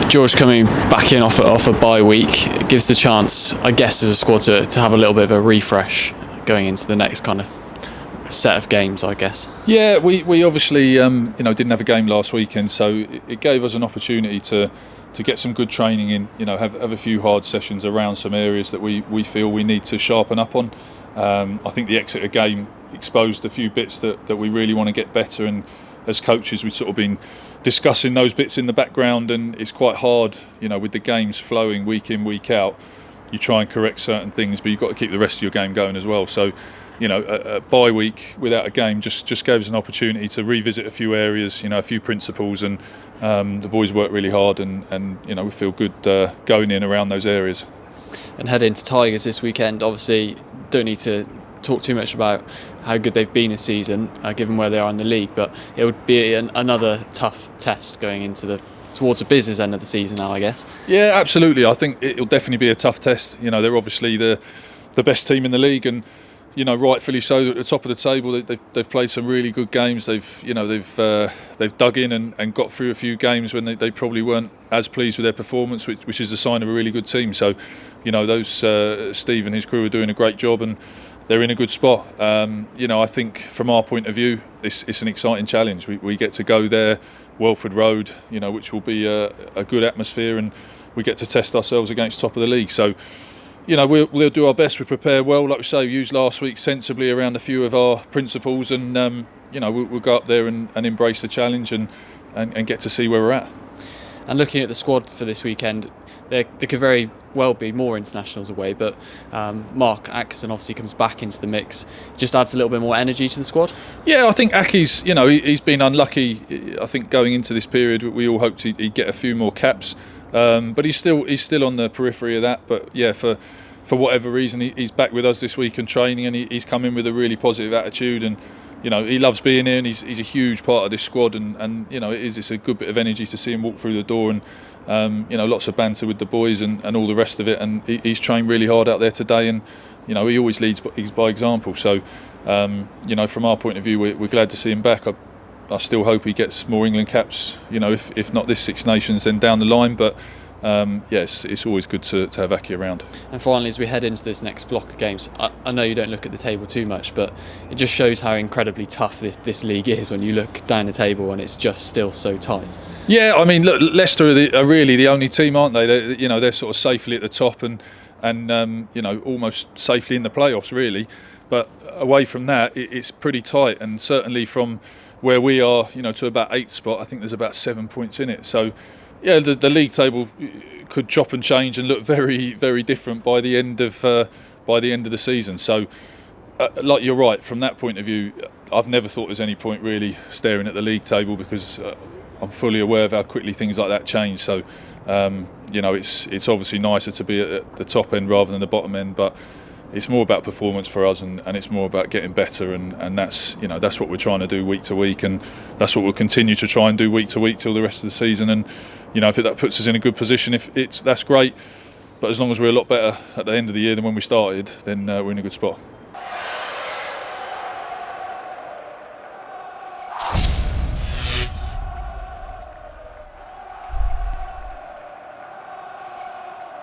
George coming back in off a bye week gives the chance, I guess, as a squad to have a little bit of a refresh going into the next kind of set of games, I guess. Yeah, we obviously didn't have a game last weekend, so it gave us an opportunity to get some good training in, have a few hard sessions around some areas that we feel we need to sharpen up on. I think the Exeter game exposed a few bits that we really want to get better, and as coaches we've sort of been discussing those bits in the background, and it's quite hard, with the games flowing week in, week out. You try and correct certain things, but you've got to keep the rest of your game going as well. So, a bye week without a game just gave us an opportunity to revisit a few areas, a few principles, and the boys work really hard, and we feel good going in around those areas. And head into Tigers this weekend. Obviously, don't need to talk too much about how good they've been this season, given where they are in the league, but it would be another tough test going into towards the business end of the season now, I guess. Yeah, absolutely. I think it'll definitely be a tough test. They're obviously the best team in the league, and rightfully so, at the top of the table. They've played some really good games. They've dug in and got through a few games when they probably weren't as pleased with their performance, which is a sign of a really good team. So, those Steve and his crew are doing a great job, and they're in a good spot. I think from our point of view, it's an exciting challenge. We get to go there, Welford Road, which will be a good atmosphere, and we get to test ourselves against top of the league. So, we'll do our best. We prepare well, like we say, we used last week sensibly around a few of our principles, and we'll go up there and embrace the challenge and get to see where we're at. And looking at the squad for this weekend, there could very well be more internationals away, but Mark Atkinson obviously comes back into the mix. Just adds a little bit more energy to the squad. Yeah, I think Aki's, he's been unlucky. I think going into this period, we all hoped he'd get a few more caps, but he's still on the periphery of that. But yeah, for whatever reason, he's back with us this week and training, and he's come in with a really positive attitude, and he loves being here, and he's a huge part of this squad, and it's a good bit of energy to see him walk through the door, and lots of banter with the boys and all the rest of it, and he's trained really hard out there today, and he always leads by example. So from our point of view, we're glad to see him back. I still hope he gets more England caps, if not this Six Nations, then down the line, but yes, it's always good to have Aki around. And finally, as we head into this next block of games, I know you don't look at the table too much, but it just shows how incredibly tough this league is when you look down the table and it's just still so tight. Yeah, I mean, look, Leicester are really the only team, aren't they? They're sort of safely at the top and almost safely in the playoffs, really. But away from that, it's pretty tight, and certainly from where we are, to about 8th spot, I think there's about 7 points in it. So, yeah, the league table could chop and change and look very, very different by the end of the season. So, like you're right, from that point of view, I've never thought there's any point really staring at the league table, because I'm fully aware of how quickly things like that change. So, it's obviously nicer to be at the top end rather than the bottom end, but it's more about performance for us, and it's more about getting better, and that's what we're trying to do week to week, and that's what we'll continue to try and do week to week till the rest of the season. And if that puts us in a good position, that's great, but as long as we're a lot better at the end of the year than when we started, then we're in a good spot.